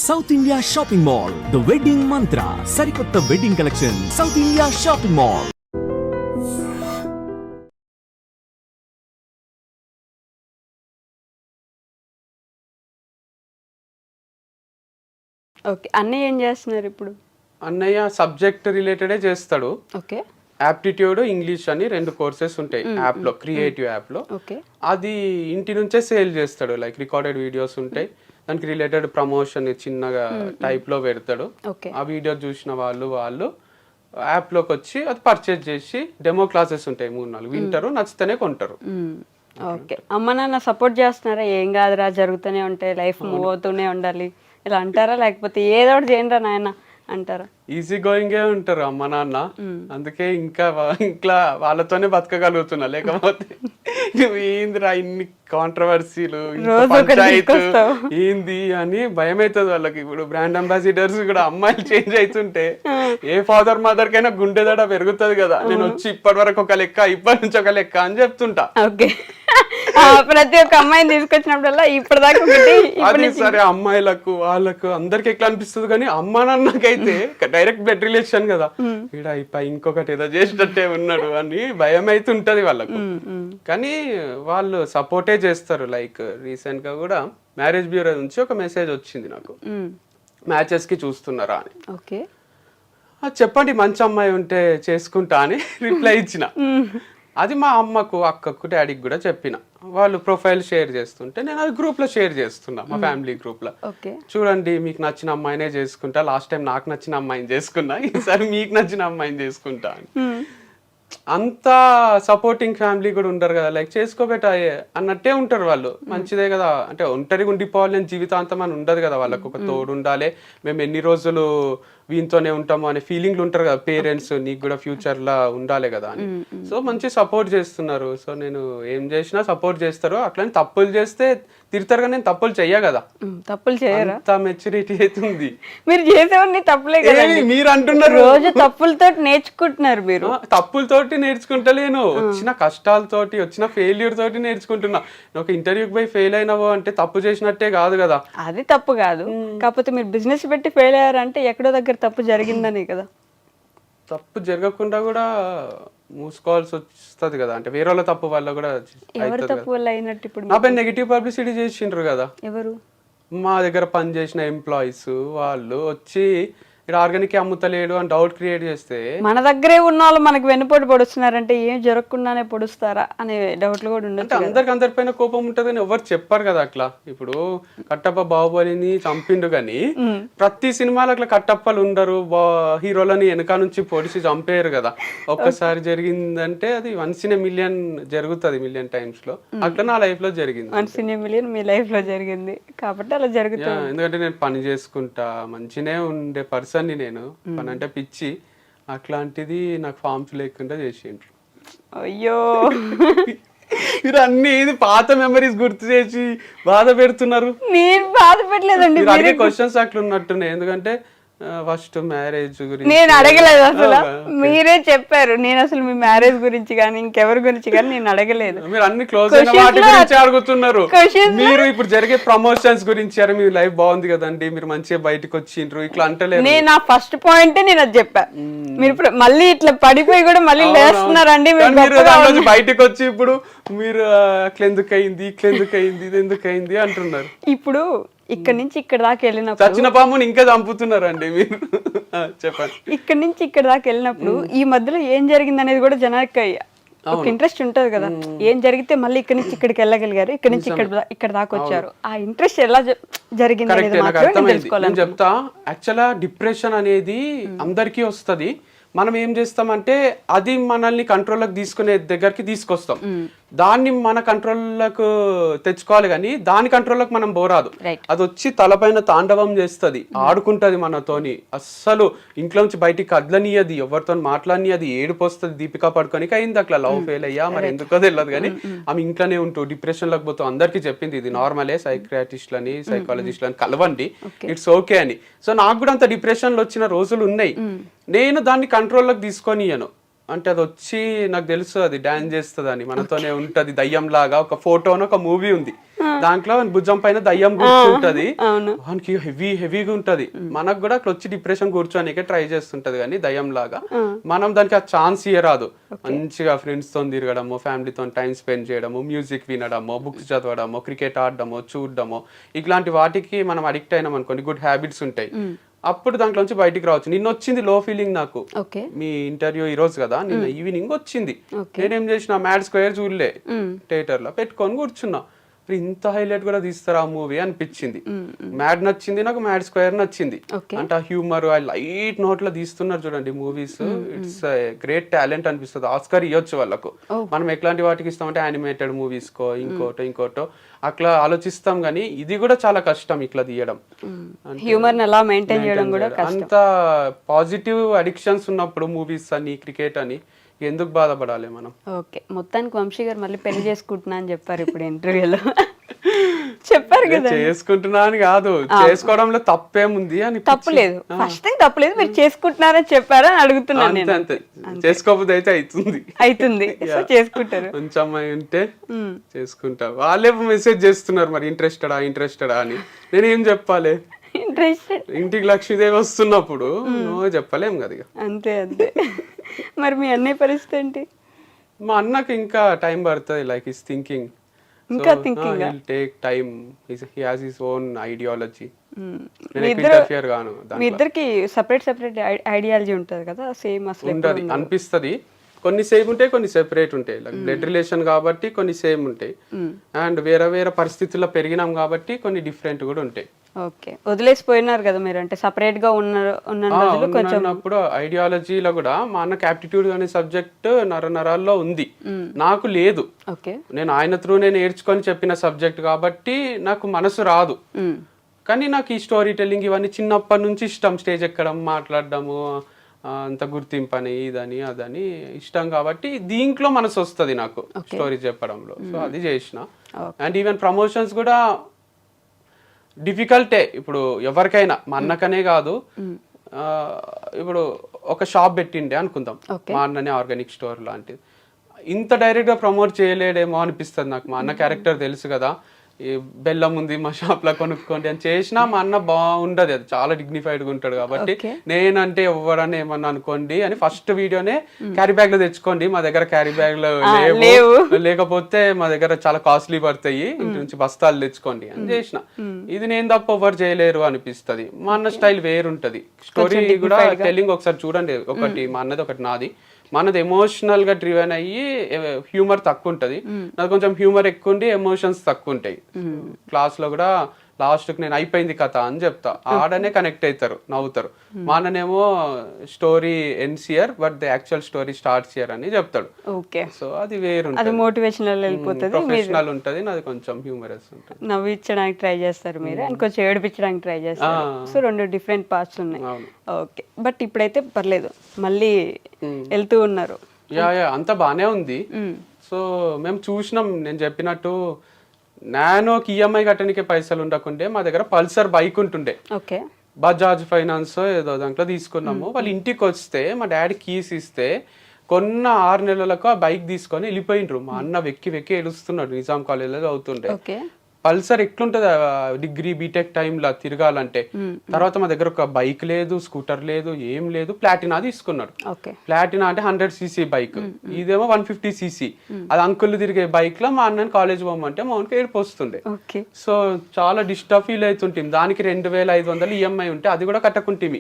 South India shopping mall, the wedding మంత్ర, సరికొత్త wedding collection, south India shopping mall. Okay. అన్నయ్య ఏం చేస్తున్నారు ఇప్పుడు? అన్నయ్య సబ్జెక్ట్ రిలేటెడే చేస్తాడు. ఓకే. యాప్టిట్యూడ్, ఇంగ్లీష్ అని 2 కోర్సెస్ ఉంటాయి యాప్లో, క్రియేటివ్ యాప్లో. ఓకే. అది ఇంటి నుంచే సేల్ చేస్తాడు. లైక్ రికార్డెడ్ వీడియోస్ ఉంటాయి, దానికి రిలేటెడ్ ప్రమోషన్ చిన్నగా టైప్లో పెడతాడు. ఓకే. ఆ వీడియో చూసిన వాళ్ళు యాప్లోకి వచ్చి అది పర్చేజ్ చేసి డెమో క్లాసెస్ ఉంటాయి 3-4 వింటారు, నచ్చితేనే కొంటారు. ఓకే. అమ్మ నాన్న సపోర్ట్ చేస్తున్నారా? ఏం కాదురా, జరుగుతూనే ఉంటాయి, లైఫ్ మూవ్ అవుతూనే ఉండాలి ఇలా అంటారా? లేకపోతే ఏదో ఒకటి చేయండి రా నాయన అంటారా? ఈజీ గోయింగే ఉంటారు అమ్మ నాన్న. అందుకే ఇంకా వాళ్ళతోనే బతకగలుగుతున్నా. లేకపోతే నువ్వు ఏందిరా ఇన్ని కాంట్రవర్సీలు, పంచాయతీ ఏంది అని భయం అవుతుంది వాళ్ళకి. ఇప్పుడు బ్రాండ్ అంబాసిడర్స్ కూడా అమ్మాయిలు చేంజ్ అవుతుంటే ఏ ఫాదర్ మదర్ కైనా గుండెదడ పెరుగుతుంది కదా. నేను వచ్చి ఇప్పటి వరకు ఒక లెక్క, ఇప్పటి నుంచి ఒక లెక్క అని చెప్తుంటా. ఓకే. ప్రతి ఒక్క అమ్మాయిని తీసుకొచ్చినప్పుడల్లా ఇప్పటిదాకా అది సరే, అమ్మాయిలకు వాళ్ళకు అందరికి ఎట్లా అనిపిస్తుంది, కానీ అమ్మ నాన్నకైతే డైరెక్ట్ బ్లడ్ రిలేషన్ కదా, ఇక్కడ ఇంకొకటి ఏదో చేసినట్టే ఉన్నాడు అని భయం అయితే ఉంటది వాళ్ళకు. కానీ వాళ్ళు సపోర్టే చేస్తారు. లైక్ రీసెంట్ గా కూడా మ్యారేజ్ బ్యూరో నుంచి ఒక మెసేజ్ వచ్చింది నాకు, మ్యాచెస్ కి చూస్తున్నారా అని. ఓకే. చెప్పండి మంచి అమ్మాయి ఉంటే చేసుకుంటా అని రిప్లై ఇచ్చిన. అది మా అమ్మకు, అక్కకు, డాడీకి కూడా చెప్పిన. వాళ్ళు ప్రొఫైల్ షేర్ చేస్తుంటే నేను అది గ్రూప్ లో షేర్ చేస్తున్నా, మా ఫ్యామిలీ గ్రూప్ లో. చూడండి, మీకు నచ్చిన అమ్మాయినే చేసుకుంటా, లాస్ట్ టైం నాకు నచ్చిన అమ్మాయిని చేసుకున్నా, ఈసారి మీకు నచ్చిన అమ్మాయిని చేసుకుంటా అని. అంత సపోర్టింగ్ ఫ్యామిలీ కూడా ఉంటారు కదా, లైక్ చేసుకోబెట్ట అన్నట్టే ఉంటారు వాళ్ళు. మంచిదే కదా, అంటే ఒంటరిగా ఉండిపోవాలి అని జీవితాంతం అని ఉండదు కదా, వాళ్ళకు ఒక తోడు ఉండాలి, మేము ఎన్ని రోజులు వీనితోనే ఉంటాము అనే ఫీలింగ్లు ఉంటారు కదా పేరెంట్స్, నీకు కూడా ఫ్యూచర్ లా ఉండాలి కదా అని. సో మంచి సపోర్ట్ చేస్తున్నారు. సో నేను ఏం చేసినా సపోర్ట్ చేస్తారు. అట్లని తప్పులు చేస్తే తిడతారు, కానీ నేను తప్పులు చెయ్య కదా. తప్పులు చేయరా? అంత మెచ్యూరిటీ అవుతుంది. మీరు చేసేవన్నీ తప్పులే కదా. మీరు అంటున్నారు రోజు తప్పులతో నేర్చుకుంటున్నారు. మీరు తప్పులతోటి నేర్చుకుంటలేను, వచ్చిన కష్టాలతోటి, వచ్చిన ఫెయిల్యూర్ తోటి నేర్చుకుంటున్నా. ఒక ఇంటర్వ్యూకి పోయి ఫెయిల్ అయినావో అంటే తప్పు చేసినట్టే కాదు కదా. అది తప్పు కాదు, కాకపోతే మీరు బిజినెస్ పెట్టి ఫెయిల్ అయ్యారంటే ఎక్కడో దగ్గర తప్పు జరిగిందని కదా. తప్పు జరగకుండా కూడా మూసుకోవాల్సి వస్తుంది కదా, అంటే వేరే వాళ్ళ తప్పు వల్ల కూడా. ఎవరు తప్పు వల్ల అయినట్టు? ఇప్పుడు నాపై నెగిటివ్ పబ్లిసిటీ చేసిండ్రు కదా. ఎవరు? మా దగ్గర పనిచేసిన ఎంప్లాయీస్ వాళ్ళు వచ్చి ఇక్కడ ఆర్గానిక్ అమ్ముతలేడు అని డౌట్ క్రియేట్ చేస్తే, మన దగ్గరే ఉన్న వాళ్ళు మనకి వెన్నుపోటు పొడుస్తున్నారంటే ఏం జరగకుండానే పొడుస్తారా అనే డౌట్లు కూడా ఉండదు. అంటే అందరిపైన కోపం ఉంటుంది కానీ ఎవరు చెప్పారు కదా అట్లా. ఇప్పుడు కట్టప్ప బాహుబలిని చంపిండు కానీ ప్రతి సినిమాలో అట్లా కట్టప్పలు ఉండరు, హీరోలని వెనక నుంచి పొడిచి చంపేయరు కదా. ఒక్కసారి జరిగిందంటే అది 1 in a million జరుగుతుంది, 1,000,000 times లో. అట్లా నా లైఫ్ లో జరిగింది. 1 in a million me life లో జరిగింది కాబట్టి అలా జరుగుతుంది. ఎందుకంటే నేను పని చేసుకుంటా, మంచినే ఉండే పర్సన్ ని, నేను పని అంటే పిచ్చి, అట్లాంటిది నాకు ఫామ్స్ లేకుండా చేసిండ్రు. అయ్యో, మీరు అన్ని పాత మెమరీస్ గుర్తు చేసి బాధ పెడుతున్నారు. నేను బాధ పెట్టలేదండి, మీరు అడిగే క్వశ్చన్స్ అట్లా ఉన్నట్టున్నాయి. ఎందుకంటే ఫస్ట్ మ్యారేజ్ గురించి నేను అడగలేదు అసలు, మీరే చెప్పారు. నేను అసలు మీ మ్యారేజ్ గురించి కానీ ఇంకెవరి గురించి కానీ నేను అడగలేదు. మీరు అన్ని క్లోజ్ అయిన వాటి గురించి అడుగుతున్నారు. మీరు ఇప్పుడు జరిగే ప్రమోషన్స్ గురించి, అరే మీ లైఫ్ బాగుంది కదండి, మీరు మంచిగా బయటకు వచ్చిండ్రు, ఇట్లా అంటలేదు. నేను నా ఫస్ట్ పాయింట్ నేను అది చెప్పా. మీరు మళ్ళీ ఇట్లా పడిపోయి కూడా మళ్ళీ లేస్తున్నారండి. మీరు బయటకు వచ్చి ఇప్పుడు మీరు అట్లెందుకు అయింది, ఇట్లెందుకు ఇది ఎందుకు అయింది అంటున్నారు. ఇప్పుడు ఇక్కడ నుంచి ఇక్కడ దాకా వెళ్ళినప్పుడు చచ్చిన పాముని ఇంకా చంపుతున్నారండి మీరు. చెప్పండి. ఇక్కడ నుంచి ఇక్కడ దాకా వెళ్ళినప్పుడు ఈ మధ్యలో ఏం జరిగింది అనేది కూడా జనానికి ఒక ఇంట్రెస్ట్ ఉంటది కదా. ఏం జరిగితే మళ్ళీ ఇక్కడ నుంచి ఇక్కడికి వెళ్ళగలిగారు, ఇక్కడ నుంచి ఇక్కడ దాకా వచ్చారు, ఆ ఇంట్రెస్ట్ ఎలా జరిగింది అనేది మాత్రం తెలుసుకోవాలి. నేను చెప్తా. యాక్చువల్గా డిప్రెషన్ అనేది అందరికీ వస్తుంది. మనం ఏం చేస్తామంటే అది మనల్ని కంట్రోల్లోకి తీసుకునే దగ్గరికి తీసుకొస్తాం, దాన్ని మన కంట్రోల్లోకి తెచ్చుకోవాలి. కానీ దాని కంట్రోల్లోకి మనం పోరాదు. అది వచ్చి తలపైన తాండవం చేస్తుంది, ఆడుకుంటది మనతోని. అస్సలు ఇంట్లో నుంచి బయటికి కదలనియది, ఎవరితో మాట్లాడనియది, ఏడుపు వస్తుంది. దీపికా పడుకోనికి అయింది అట్లా, లవ్ ఫెయిల్ అయ్యా మరి ఎందుకో తెలియదు కానీ ఆమె ఇంట్లోనే ఉంటూ డిప్రెషన్ లోకి పోతూ అందరికీ చెప్పింది ఇది నార్మలే, సైక్రియాటిస్ట్లని సైకాలజిస్ట్లని కలవండి, ఇట్స్ ఓకే అని. సో నాకు కూడా అంత డిప్రెషన్లో వచ్చిన రోజులు ఉన్నాయి. నేను దాన్ని కంట్రోల్లోకి తీసుకొనియను. అంటే అది వచ్చి నాకు తెలుసు అది డాన్స్ చేస్తుంది అని, మనతోనే ఉంటది దయ్యం లాగా. ఒక ఫోటోను ఒక మూవీ ఉంది, దాంట్లో భుజం పైన దయ్యం కూర్చుంటది, వానికి హెవీగా ఉంటది. మనకు కూడా అట్లా వచ్చి డిప్రెషన్ కూర్చోనికే ట్రై చేస్తుంటది కానీ దయ్యం లాగా. మనం దానికి ఆ ఛాన్స్ ఇయ్యరాదు. మంచిగా ఫ్రెండ్స్ తో తిరగడము, ఫ్యామిలీతో టైం స్పెండ్ చేయడము, మ్యూజిక్ వినడము, బుక్స్ చదవడము, క్రికెట్ ఆడడము, చూడడము, ఇట్లాంటి వాటికి మనం అడిక్ట్ అయినాం అనుకోండి, గుడ్ హ్యాబిట్స్ ఉంటాయి, అప్పుడు దాంట్లోంచి బయటికి రావచ్చు. నిన్న వచ్చింది లో ఫీలింగ్ నాకు, మీ ఇంటర్వ్యూ ఈ రోజు కదా, నిన్న ఈవినింగ్ వచ్చింది. నేనేం చేసిన, మ్యాడ్ స్క్వేర్ చూడలే, థియేటర్ లో పెట్టుకొని కూర్చున్నా. ఇంత హైలైట్ కూడా తీస్తారా ఆ మూవీ అనిపించింది. మ్యాడ్ నచ్చింది నాకు, మ్యాడ్ స్క్వేర్ నచ్చింది. అంటే ఆ హ్యూమర్, ఆ లైట్ నోట్ లో తీస్తున్నారు చూడండి మూవీస్, ఇట్స్ గ్రేట్ టాలెంట్ అనిపిస్తుంది. ఆస్కార్ ఇవ్వచ్చు వాళ్ళకు. మనం ఎట్లాంటి వాటికి ఇస్తామంటే యానిమేటెడ్ మూవీస్ కో ఇంకోటో అట్లా ఆలోచిస్తాం, కానీ ఇది కూడా చాలా కష్టం ఇట్లా తీయడం. హ్యూమర్ అలా మెయింటైన్ చేయడం కూడా అంత పాజిటివ్ అడిక్షన్స్ ఉన్నప్పుడు మూవీస్ అని, క్రికెట్ అని ఎందుకు బాధపడాలి మనం? ఓకే, మొత్తానికి వంశీ గారు మళ్ళీ పెళ్లి చేసుకుంటున్నా అని చెప్పారు ఇప్పుడు ఇంటర్వ్యూలో. చెప్పారు కదా, చేసుకుంటున్నా అని కాదు, చేసుకోవడంలో తప్పేముంది అని. తప్పులేదు, ఫస్ట్ థింగ్ తప్పులేదు, మీరు చేసుకుంటున్నారని చెప్పారా అని అడుగుతున్నాను నేను. అంతే, చేసుకోకపోతే అయితే అవుతుంది సో చేసుకుంటారు. మంచి అమ్మాయి ఉంటే చేసుకుంటా. వాళ్ళే మెసేజ్ చేస్తున్నారు మరి ఇంట్రెస్టెడా అని. నేను ఏం చెప్పాలి? ఇంటికి లక్ష్మీదేవి వస్తున్నప్పుడు నువ్వు చెప్పలేం కదా. అంతే. మరి మీ అన్నయ్య పరిస్థితి ఏంటి? మా అన్నకి ఇంకా టైం పడుతుంది, లైక్ హిస్ థింకింగ్, ఇంకా thinking take time, he has his own ideology. మీ ఇద్దరికి సెపరేట్ ఐడియాలజీ ఉంటది కదా, సేమ్ అసలు ఉంటది అనిపిస్తది. కొన్ని సేమ్ ఉంటాయి, కొన్ని సెపరేట్ ఉంటాయి. లైక్ బ్లడ్ రిలేషన్ కాబట్టి కొన్ని సేమ్ ఉంటాయి, అండ్ వేరే పరిస్థితుల్లో పెరిగినాం కాబట్టి కొన్ని డిఫరెంట్ కూడా ఉంటాయి. ఓకే, వదిలేసిపోయినారు కదా మీరు, అంటే సపరేట్ గా ఉన్నప్పుడు ఐడియాలజీలో కూడా మా అన్నకి యాప్టిట్యూడ్ అనే సబ్జెక్ట్ నరాల్లో ఉంది, నాకు లేదు. నేను ఆయన త్రూ నేను నేర్చుకొని చెప్పిన సబ్జెక్ట్ కాబట్టి నాకు మనసు రాదు. కానీ నాకు ఈ స్టోరీ టెల్లింగ్ ఇవన్నీ చిన్నప్పటి నుంచి ఇష్టం. స్టేజ్ ఎక్కడం, మాట్లాడడము, అంత గుర్తింపు అని, ఇదని అదని ఇష్టం కాబట్టి దీంట్లో మనసు వస్తుంది నాకు స్టోరీ చెప్పడంలో. సో అది చేసిన. అండ్ ఈవెన్ ప్రమోషన్స్ కూడా డిఫికల్టే. ఇప్పుడు ఎవరికైనా, మా అన్నకనే కాదు, ఇప్పుడు ఒక షాప్ పెట్టిండే అనుకుందాం, మా అన్ననే ఆర్గానిక్ స్టోర్ లాంటిది, ఇంత డైరెక్ట్ గా ప్రమోట్ చేయలేడేమో అనిపిస్తుంది నాకు. మా అన్న క్యారెక్టర్ తెలుసు కదా, ఈ బెల్లం ఉంది మా షాప్ లో కొనుక్కోండి అని చేసినా మా అన్న బాగుండదు, అది చాలా డిగ్నిఫైడ్ గా ఉంటాడు కాబట్టి నేనంటే ఎవరన్నా ఏమన్నా అనుకోండి అని ఫస్ట్ వీడియోనే క్యారీ బ్యాగ్ లో తెచ్చుకోండి, మా దగ్గర క్యారీ బ్యాగ్ లో లేవు, లేకపోతే మా దగ్గర చాలా కాస్ట్లీ పడతాయి, ఇంటి నుంచి బస్తాలు తెచ్చుకోండి అని చేసిన. ఇది నేను తప్ప ఎవరు చేయలేరు అనిపిస్తుంది. మా అన్న స్టైల్ వేరుంటది. స్టోరీ కూడా టెల్లింగ్ ఒకసారి చూడండి, ఒకటి మా అన్నది ఒకటి నాది. మనది ఎమోషనల్ గా డ్రివెన్ అయ్యి హ్యూమర్ తక్కువ ఉంటది, నాకు కొంచెం హ్యూమర్ ఎక్కువ ఉండి ఎమోషన్స్ తక్కువ ఉంటాయి. క్లాస్ లో కూడా లాస్ట్ కి నేను అయిపోయింది కథ అని చెప్తా, ఆడనే కనెక్ట్ అవుతారు, నవ్వుతారు. మా అన్ననేమో story ends here but the actual story starts here అని చెప్తాడు. సో అది వేరు, మోటివేషనల్ వెళ్ళిపోతుంది, ప్రొఫెషనల్ ఉంటది, నాది కొంచెం హ్యూమరస్ ఉంటుంది. నవ్వించడానికి ట్రై చేస్తారు మీరు, అండ్ కొంచెం ఏడిపించడానికి ట్రై చేస్తారు. సో రెండు డిఫరెంట్ పార్ట్స్ ఉన్నాయి. ఓకే, బట్ ఇప్పుడైతే పర్లేదు, మళ్ళీ వెళ్తూ ఉన్నారు. యా అంతా బానే ఉంది. సో మేము చూసినాం, నేను చెప్పినట్టు నానోకి ఈఎంఐ కట్టడానికి పైసలు ఉండకుండే మా దగ్గర పల్సర్ బైక్ ఉంటుండే, బజాజ్ ఫైనాన్స్ ఏదో దాంట్లో తీసుకున్నాము. వాళ్ళు ఇంటికి వస్తే మా డాడీ కీస్ ఇస్తే కొన్న 6 నెలలకు ఆ బైక్ తీసుకొని వెళ్ళిపోయిండ్రు. మా అన్న వెక్కి ఏడుస్తున్నాడు, నిజాం కాలేజీలో చదువుతుండే. పల్సర్ ఎట్లుంటది డిగ్రీ బీటెక్ టైంలో తిరగాలంటే. తర్వాత మా దగ్గర ఒక బైక్ లేదు, స్కూటర్ లేదు, ఏం లేదు. ప్లాటినా తీసుకున్నాడు. ప్లాటినా అంటే 100cc బైక్, ఇదేమో 150cc. అది అంకుల్ తిరిగే బైక్ లో మా అన్నని కాలేజ్ పోమంటే మా అన్నకి ఏడుపు వస్తుండే. సో చాలా డిస్టర్బ్ ఫీల్ అవుతుంటుంది. దానికి 2500 ఈఎంఐ ఉంటే అది కూడా కట్టకుంటే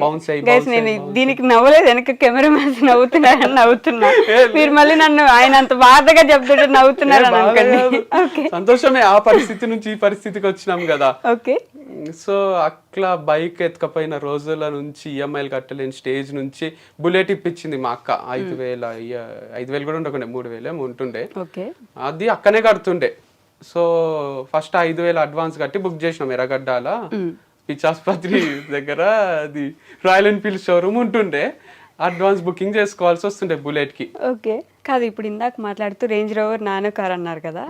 బౌన్స్ అయ్యి. దీనికి నవ్వలేదు, వెనక కెమెరా మ్యాన్స్ నవ్వుతున్నా మీరు మళ్ళీ నన్ను ఆయన అంత బాధగా చెప్తుంటే నవ్వుతున్నారు. సంతోషమే, ఆ పరిస్థితి నుంచి ఈ పరిస్థితికి వచ్చినాం కదా. సో అట్లా బైక్ ఎత్తుకపోయిన రోజుల నుంచి ఈఎంఐలు కట్టలేని స్టేజ్ నుంచి బుల్లెట్ ఇప్పించింది మా అక్క. 5,000 కూడా ఉండకుండా 3,000 ఉంటుండే, అది అక్కనే కడుతుండే. సో ఫస్ట్ 5,000 అడ్వాన్స్ కట్టి బుక్ చేసినాం ఎర్రగడ్డాల పిచ్చాసుపత్రి దగ్గర. అది రాయల్ ఎన్ఫీల్డ్ షోరూమ్ ఉంటుండే, అడ్వాన్స్ బుకింగ్ చేసుకోవాల్సి వస్తుండే బుల్లెట్ కి. కాదు, ఇప్పుడు ఇందాక మాట్లాడుతూ రేంజ్ రోవర్ నానో కార్ అన్నారు కదా,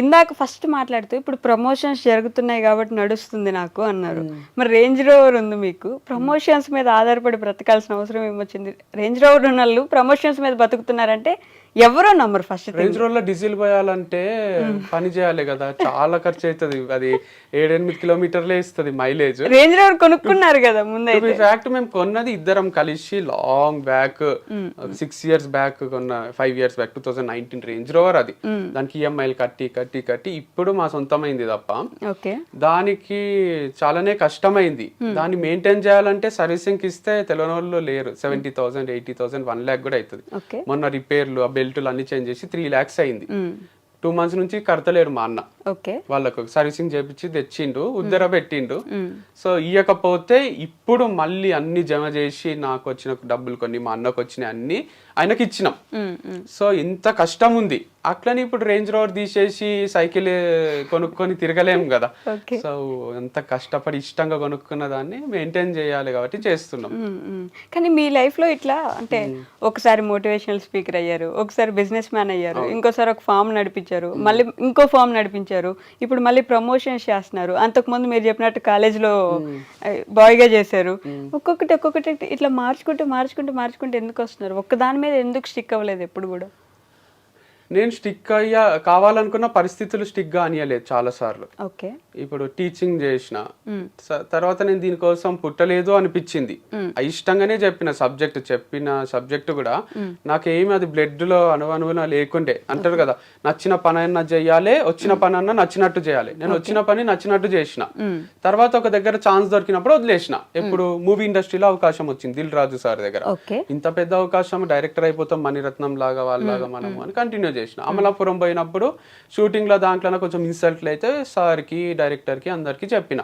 ఇందాక ఫస్ట్ మాట్లాడుతూ ఇప్పుడు ప్రమోషన్స్ జరుగుతున్నాయి కాబట్టి నడుస్తుంది నాకు అన్నారు. మరి రేంజ్ రోవర్ ఉంది మీకు, ప్రమోషన్స్ మీద ఆధారపడి బ్రతకాల్సిన అవసరం ఏమొచ్చింది? రేంజ్ రోవర్ ఉన్న వాళ్ళు ప్రమోషన్స్ మీద బతుకుతున్నారంటే ఎవరో నమ్మరు. ఫస్ట్ రేంజ్ రోవర్ లో డీజిల్ పోయాలంటే పని చేయాలి కదా, చాలా ఖర్చు అవుతుంది. అది 7-8 కిలోమీటర్లే ఇస్తుంది మైలేజ్. రేంజ్ రోవర్ కొనుక్కున్నారు కదా ముందైతే. ఫ్యాక్ట్ మేము కొన్నది ఇద్దరం కలిసి లాంగ్ బ్యాక్ 6 years బ్యాక్ కొన్న, 5 years బ్యాక్ 2019 రేంజ్ రోవర్. అది దానికి ఈఎంఐలు కట్టి కట్టి కట్టి ఇప్పుడు మా సొంతమైంది తప్ప దానికి చాలానే కష్టమైంది. దాన్ని మెయింటైన్ చేయాలంటే సర్వీసింగ్ ఇస్తే తెలియని వాళ్ళు లేరు. 70,000 80,000 1 lakh కూడా అవుతుంది. మొన్న రిపేర్లు ఆ బెల్టులు అన్ని చేంజ్ చేసి 3 lakhs అయింది. 2 months నుంచి కడతలేడు మా అన్న. వాళ్ళకు సర్వీసింగ్ చేపించి తెచ్చిండు, ఉద్దర పెట్టిండు. సో ఇయ్యకపోతే ఇప్పుడు మళ్ళీ అన్ని జమ చేసి నాకు వచ్చిన డబ్బులు కొన్ని, మా అన్నకు వచ్చిన అన్ని ఆయనకి ఇచ్చినాం. సో ఇంత కష్టం ఉంది. అట్లని ఇప్పుడు రేంజ్ రోవర్ తీసేసి సైకిల్ కొనుక్కొని తిరగలేము కదా. సో ఎంత కష్టపడి ఇష్టంగా కొనుక్కున్న దాన్ని మెయింటైన్ చేయాలి కాబట్టి చేస్తున్నాం. కానీ మీ లైఫ్ లో ఇట్లా అంటే ఒకసారి మోటివేషనల్ స్పీకర్ అయ్యారు, ఒకసారి బిజినెస్ మ్యాన్ అయ్యారు, ఇంకోసారి ఒక ఫామ్ నడిపించారు, మళ్ళీ ఇంకో ఫామ్ నడిపించారు, ఇప్పుడు మళ్ళీ ప్రమోషన్స్ చేస్తున్నారు. అంతకుముందు మీరు చెప్పినట్టు కాలేజ్ లో బాయ్ గా చేశారు. ఒక్కొక్కటి ఇట్లా మార్చుకుంటూ ఎందుకు వస్తున్నారు? ఒక్క దాని మీద ఎందుకు స్టిక్ అవ్వలేదు ఎప్పుడు కూడా? నేను స్టిక్ అయ్యా కావాలనుకున్న పరిస్థితులు స్టిక్ గా అనియలేదు చాలా సార్లు. ఇప్పుడు టీచింగ్ చేసిన తర్వాత నేను దీనికోసం పుట్టలేదు అనిపించింది. ఇష్టంగానే చెప్పిన సబ్జెక్ట్ కూడా నాకేమి అది బ్లడ్ లో అనువనువున లేకుండే. అంటారు కదా, నచ్చిన పని అన్నా చెయ్యాలి, వచ్చిన పని అన్నా నచ్చినట్టు చేయాలి. నేను వచ్చిన పని నచ్చినట్టు చేసిన. తర్వాత ఒక దగ్గర ఛాన్స్ దొరికినప్పుడు వదిలేసిన. ఎప్పుడు మూవీ ఇండస్ట్రీలో అవకాశం వచ్చింది దిల్ రాజు సార్ దగ్గర. ఇంత పెద్ద అవకాశం, డైరెక్టర్ అయిపోతాం మణిరత్నం లాగా వాళ్ళలాగా మనము అని కంటిన్యూ చేసిన. అమలాపురం పోయినప్పుడు షూటింగ్ లో దాంట్లో కొంచెం ఇన్సల్ట్లు అయితే సార్ కి, డైరెక్టర్ కి, అందరికి చెప్పిన.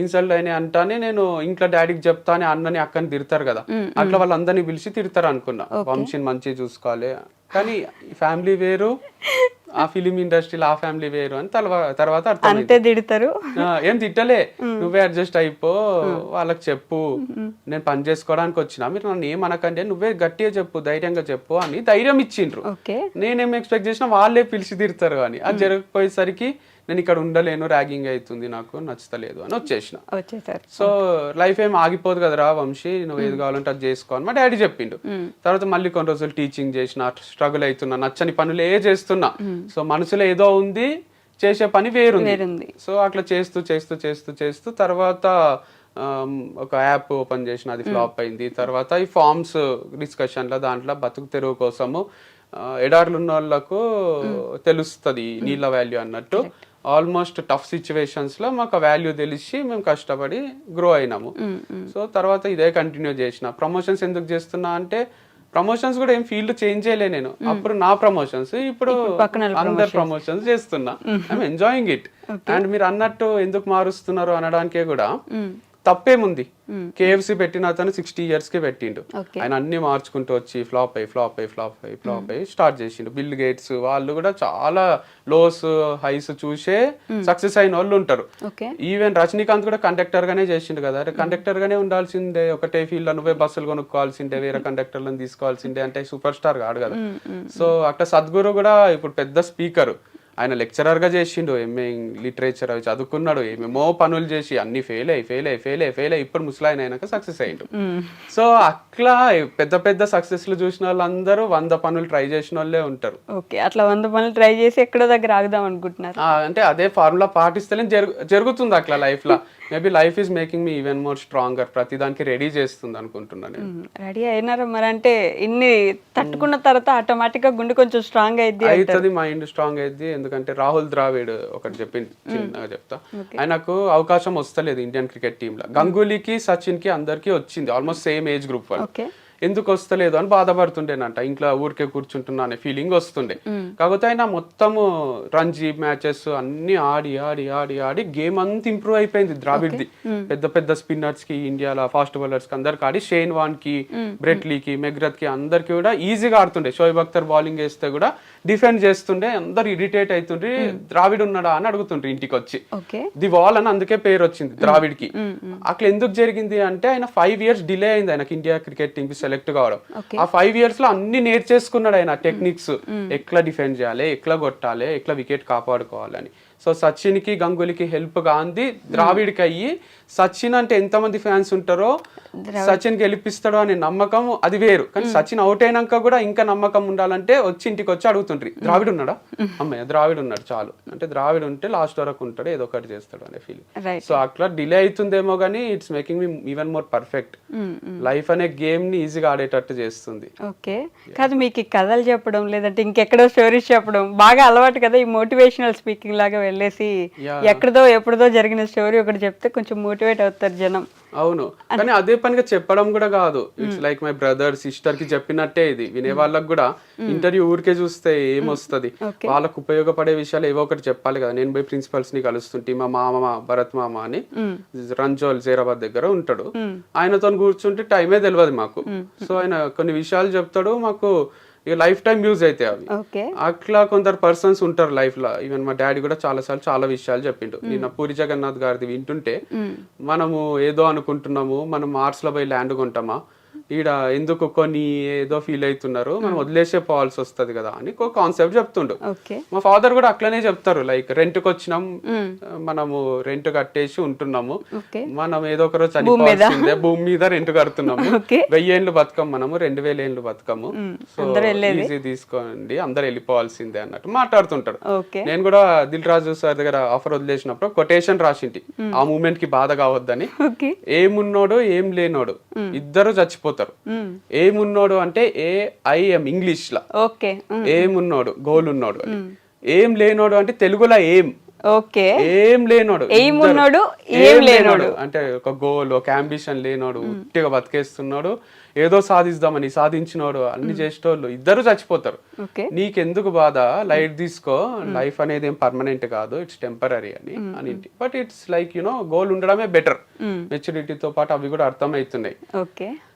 ఇన్సల్ట్ అయినాయి అంటానే నేను ఇంట్లో డాడీకి చెప్తానే అన్నని అక్కని తిడతారు కదా, అట్లా వాళ్ళందరినీ పిలిచి తిడతారు అనుకున్నా. వంశీని మంచిగా చూసుకోవాలి, కానీ ఫ్యామిలీ వేరు, ఆ ఫిలిం ఇండస్ట్రీలో ఆ ఫ్యామిలీ వేరు అని తర్వాత అంతే తిడతారు. ఏం తిట్టలే, నువ్వే అడ్జస్ట్ అయిపో, వాళ్ళకి చెప్పు, నేను పని చేసుకోవడానికి వచ్చినా, మీరు నన్ను ఏమనకండి, నువ్వే గట్టిగా చెప్పు, ధైర్యంగా చెప్పు అని ధైర్యం ఇచ్చిండ్రు. నేనేం ఎక్స్పెక్ట్ చేసినా వాళ్ళే పిలిచి తిడతారు అని. అది జరగకపోయేసరికి నేను ఇక్కడ ఉండలేను, ర్యాగింగ్ అవుతుంది, నాకు నచ్చలేదు అని వచ్చేసిన. సో లైఫ్ ఏం ఆగిపోదు కదరా వంశీ, నువ్వు ఏది కావాలంటే అది చేసుకో అని మా డాడీ చెప్పిండు. తర్వాత మళ్ళీ కొన్ని రోజులు టీచింగ్ చేసిన, స్ట్రగుల్ అవుతున్నా, నచ్చని పనులే చేస్తున్నా. సో మనసులో ఏదో ఉంది, చేసే పని వేరుంది. సో అట్లా చేస్తూ తర్వాత ఒక యాప్ ఓపెన్ చేసిన, అది ఫ్లాప్ అయింది. తర్వాత ఈ ఫార్మ్స్ డిస్కషన్లో దాంట్లో బతుకు తెరువు కోసము ఎడార్లు ఉన్న వాళ్ళకు తెలుస్తుంది నీళ్ళ వాల్యూ అన్నట్టు. ఆల్మోస్ట్ టఫ్ సిచ్యువేషన్స్ లో మాకు వాల్యూ తెలిసి మేము కష్టపడి గ్రో అయినాము. సో తర్వాత ఇదే కంటిన్యూ చేసిన. ప్రమోషన్స్ ఎందుకు చేస్తున్నా అంటే, ప్రమోషన్స్ కూడా ఏం ఫీల్డ్ చేంజ్ చేయలే నేను. అప్పుడు నా ప్రమోషన్స్, ఇప్పుడు అందరు ప్రమోషన్స్ చేస్తున్నా. I'm enjoying it. అండ్ మీరు అన్నట్టు ఎందుకు మారుస్తున్నారు అనడానికే కూడా తప్పేముంది. KFC పెట్టిన అతను 60 years కి పెట్టిండు. ఆయన అన్ని మార్చుకుంటూ వచ్చి ఫ్లాప్ అయ్యి స్టార్ట్ చేసిండు. బిల్ గేట్స్ వాళ్ళు కూడా చాలా లోస్ హైస్ చూసే సక్సెస్ అయిన వాళ్ళు ఉంటారు. ఈవెన్ రజనీకాంత్ కూడా కండక్టర్ గానే చేసిండు కదా. కండక్టర్ గానే ఉండాల్సిందే, ఒకటే ఫీల్డ్ లో నువ్వే బస్సులు కొనుక్కోవాల్సిందే, వేరే కండక్టర్లను తీసుకోవాల్సిందే అంటే సూపర్ స్టార్ కాదు కదా. సో అట్లా సద్గురు కూడా ఇప్పుడు పెద్ద స్పీకర్, ఆయన లెక్చరర్ గా చేసిండు, ఎంఏ లిటరేచర్ అవి చదువుకున్నాడు, ఏమేమో పనులు చేసి అన్ని ఫెయిల్ అయ్యి ఇప్పుడు ముసలాయన అయినాక సక్సెస్ అయ్యిండు. సో అట్లా పెద్ద సక్సెస్లు చూసిన వాళ్ళందరూ 100 పనులు ట్రై చేసిన వాళ్ళే ఉంటారు. అట్లా 100 పనులు ట్రై చేసి ఎక్కడో దగ్గర ఆగుదాం అనుకుంటున్నారు. అంటే అదే ఫార్ములా పాటిస్తేనే జరుగుతుంది అట్లా లైఫ్ లో. Maybe life is making me even more stronger. ప్రతి దానికి రెడీ చేస్తుంది అనుకుంటున్నాను. రెడీ అయినారా మరి? అంటే ఇన్ని తట్టుకున్న తర్వాత ఆటోమేటిక్ గా గుండె కొంచెం స్ట్రాంగ్ అవుతుంది, మైండ్ స్ట్రాంగ్ అయింది. ఎందుకంటే రాహుల్ ద్రావిడ్ ఒకటి చెప్పింది, చిన్నగా చెప్తా. ఆయనకు అవకాశం వస్తలేదు ఇండియన్ క్రికెట్ టీమ్ లో. గంగూలీకి, సచిన్ కి అందరికి వచ్చింది, ఆల్మోస్ట్ సేమ్ ఏజ్ గ్రూప్ వాళ్ళు. ఎందుకు వస్తలేదు అని బాధపడుతుండేనంట. ఇంట్లో ఊరికే కూర్చుంటున్నా అనే ఫీలింగ్ వస్తుండే. కాకపోతే ఆయన మొత్తము రంజీ మ్యాచెస్ అన్ని ఆడి గేమ్ అంతా ఇంప్రూవ్ అయిపోయింది ద్రావిడ్ది. పెద్ద స్పిన్నర్స్ కి, ఇండియాలో ఫాస్ట్ బౌలర్స్ కి అందరికి ఆడి, షేన్ వాన్ కి, బ్రెట్లీకి, మెగ్రత్ కి అందరికి కూడా ఈజీగా ఆడుతుండే. షోయబ్ అఖ్తర్ బౌలింగ్ వేస్తే కూడా డిఫెండ్ చేస్తుండే. అందరు ఇరిటేట్ అవుతుండ్రి, ద్రావిడ్ ఉన్నాడా అని అడుగుతుండ్రి ఇంటికి వచ్చి. ది వాల్ అని అందుకే పేరు వచ్చింది ద్రావిడ్ కి. అట్లా ఎందుకు జరిగింది అంటే, ఆయన 5 years డిలే అయింది ఆయనకి ఇండియా క్రికెట్ టీమ్ కి సెలెక్ట్ సెలెక్ట్ కావడం. Okay. ఆ 5 years లో అన్ని నేర్చేసుకున్నాడు ఆయన టెక్నిక్స్, ఎట్లా డిఫెండ్ చేయాలి, ఎట్లా కొట్టాలి, ఎట్లా వికెట్ కాపాడుకోవాలని. సో సచిన్ కి గంగూలీకి హెల్ప్ గాంధీ ద్రావిడ్కి అయ్యి, సచిన్ అంటే ఎంతమంది ఫ్యాన్స్ ఉంటారో సచిన్ గెలిపిస్తాడో అనే నమ్మకం అది వేరు. కానీ సచిన్ అవుట్ అయినాక కూడా ఇంకా నమ్మకం ఉండాలంటే వచ్చి ఇంటికి వచ్చి అడుగుతుండ్రి, ద్రావిడ్ ఉన్నాడా, అమ్మాయి ద్రావిడ్ ఉన్నాడు చాలు, అంటే ద్రావిడ్ ఉంటే లాస్ట్ వరకు ఉంటాడు, ఏదో ఒకటి చేస్తాడు అనే ఫీలింగ్. సో అట్లా డిలే అవుతుందేమో కానీ it's making me even more perfect. Life అనే గేమ్ ని ఈజీగా ఆడేటట్టు చేస్తుంది. ఓకే, కాదు మీకు ఈ కథలు చెప్పడం లేదంటే ఇంకెక్కడో స్టోరీస్ చెప్పడం బాగా అలవాటు కదా, ఈ మోటివేషనల్ స్పీకింగ్ లాగా వెళ్ళేసి ఎక్కడదో ఎప్పుడుదో జరిగిన స్టోరీ ఒకటి చెప్తే కొంచెం మోటివేట్ అవుతారు జనం. అవును, కానీ అదే పనిగా చెప్పడం కూడా కాదు. It's like my brother sister కి చెప్పినట్టే ఇది. వినే వాళ్ళకి కూడా ఇంటర్వ్యూ ఊరికే చూస్తే ఏమొస్తుంది, వాళ్ళకు ఉపయోగపడే విషయాలు ఏవో ఒకటి చెప్పాలి కదా. నేను పోయి ప్రిన్సిపల్స్ ని కలుస్తుంటే మా మామ భరత్ మామ అని రంజోల్ జైరాబాద్ దగ్గర ఉంటాడు, ఆయనతో కూర్చుంటే టైమే తెలియదు మాకు. సో ఆయన కొన్ని విషయాలు చెప్తాడు, మాకు ఇక లైఫ్ టైం యూజ్ అవుతాయి అవి. అట్లా కొందరు పర్సన్స్ ఉంటారు లైఫ్ లో. ఈవెన్ మా డాడీ కూడా చాలా విషయాలు చెప్పిండు. నిన్న పూరి జగన్నాథ్ గారిది వింటుంటే, మనము ఏదో అనుకుంటున్నాము, మనం మార్స్ లో పోయి ల్యాండ్ కొంటామా, ఈడ ఎందుకు కొన్ని ఏదో ఫీల్ అవుతున్నారు, మనం వదిలేసే పోవాల్సి వస్తుంది కదా అని ఒక కాన్సెప్ట్ చెప్తుండు. మా ఫాదర్ కూడా అట్లనే చెప్తారు, లైక్ రెంట్ కి వచ్చినాం, మనము రెంట్ కట్టేసి ఉంటున్నాము, మనం ఏదో ఒక రోజు చనిపోవాల్సిందే, భూమి మీద రెంట్ కడుతున్నాము, 1000 ఏళ్ళు బతకం, మనము 2000 ఏళ్ళు బతకము, సో ఈజీ తీసుకోండి, అందరు వెళ్ళిపోవాల్సిందే అన్నట్టు మాట్లాడుతుంటారు. నేను కూడా దిల్ రాజు సార్ దగ్గర ఆఫర్ వదిలేసినప్పుడు కొటేషన్ రాసింటి, ఆ మూమెంట్ కి బాధ కావద్దని. ఏమున్నోడు ఏం లేనోడు ఇద్దరు చచ్చిపోతారు. ఏమున్నోడు అంటే AIM ఇంగ్లీష్ లా, ఏమున్నోడు గోల్ ఉన్నోడు, ఏం లేనోడు అంటే తెలుగులో ఏం లేనోడు, ఏం లేనోడు అంటే ఒక గోల్, ఒక అంబిషన్ లేనోడు, ఉట్టిగా బతికేస్తున్నాడు, ఏదో సాధిద్దామని సాధించినోడు, అన్ని చేసేటోళ్ళు ఇద్దరు చచ్చిపోతారు. నీకెందుకు బాధ, లైట్ తీసుకో, లైఫ్ అనేది ఏం పర్మనెంట్ కాదు, ఇట్స్ టెంపరీ అని. But it's like you know goal ఉండడమే బెటర్. మెచ్యూరిటీతో పాటు అవి కూడా అర్థమవుతున్నాయి.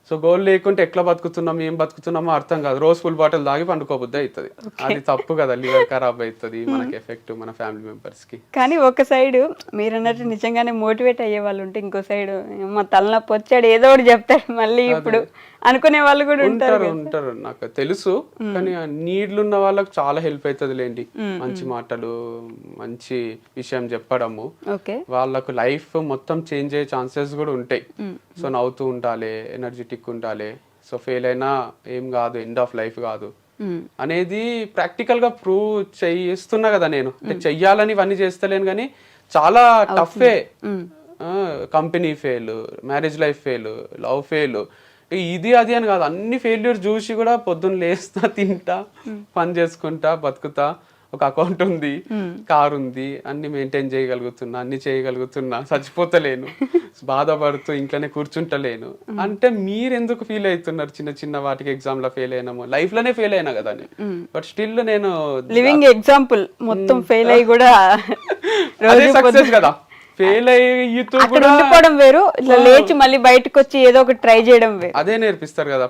సో గోల్ లేకుంటే ఎట్లా బతుకుతున్నాం, ఏం బతుకుతున్నామో అర్థం కాదు. రోజు ఫుల్ బాటిల్ దాగి పండుకోబుద్ది అవుతుంది, అది తప్పు కదా, లివర్ ఖరాబ్ అవుతుంది, మనకి ఎఫెక్ట్ మన ఫ్యామిలీ మెంబర్స్ కి. కానీ ఒక సైడ్ మీరు అన్నట్టు నిజంగానే మోటివేట్ అయ్యే వాళ్ళు ఉంటే, ఇంకో సైడ్ మా తలనొప్పి వచ్చాడు ఏదో ఒకటి చెప్తాడు మళ్ళీ ఇప్పుడు అనుకునే వాళ్ళు కూడా ఉంటారు. నాకు తెలుసు, కానీ నీడ్లు ఉన్న వాళ్ళకి చాలా హెల్ప్ అవుతుంది లేండి, మంచి మాటలు, మంచి విషయం చెప్పడము. వాళ్ళకు లైఫ్ మొత్తం చేంజ్ అయ్యే ఛాన్సెస్ కూడా ఉంటాయి. సో నవ్వుతూ ఉండాలి, ఎనర్జెటిక్ ఉండాలి. సో ఫెయిల్ అయినా ఏం కాదు, ఎండ్ ఆఫ్ లైఫ్ కాదు అనేది ప్రాక్టికల్ గా ప్రూవ్ చేస్తున్నా కదా నేను. అంటే చెయ్యాలని ఇవన్నీ చేస్తలేను, కానీ చాలా టఫే. Company fail, marriage life fail, love fail, ఇది అది అని కాదు, అన్ని ఫెయిల్యూర్ చూసి కూడా పొద్దున్న లేస్తా, తింటా, పని చేసుకుంటా, బతుకుతా, ఒక అకౌంట్ ఉంది, కార్ ఉంది, అన్ని మెయింటైన్ చేయగలుగుతున్నా, అన్ని చేయగలుగుతున్నా, చచ్చిపోతలేను, బాధపడుతూ ఇంట్లోనే కూర్చుంటలేను అంటే మీరు ఎందుకు ఫీల్ అవుతున్నారు? చిన్న చిన్న వాటికి ఎగ్జామ్ లో ఫెయిల్ అయినాము, లైఫ్ లోనే ఫెయిల్ అయినా కదా అని. బట్ స్టిల్ నేను లివింగ్ ఎగ్జాంపుల్, మొత్తం ఫెయిల్ అయ్యి కూడా అదే సక్సెస్ కదా. ఫెయిల్ అయ్యిపోవడం వేరు, ఇట్లా లేచి మళ్ళీ బయటకు వచ్చి ఏదో ఒకటి ట్రై చేయడం వేరు. అదే నేర్పిస్తారు కదా.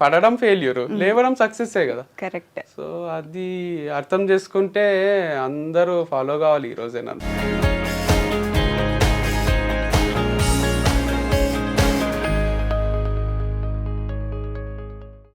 పడడం ఫెయిల్యూర్, లేవడం సక్సెస్ కదా. కరెక్ట్. సో అది అర్థం చేసుకుంటే అందరూ ఫాలో కావాలి ఈ రోజే నన్ను.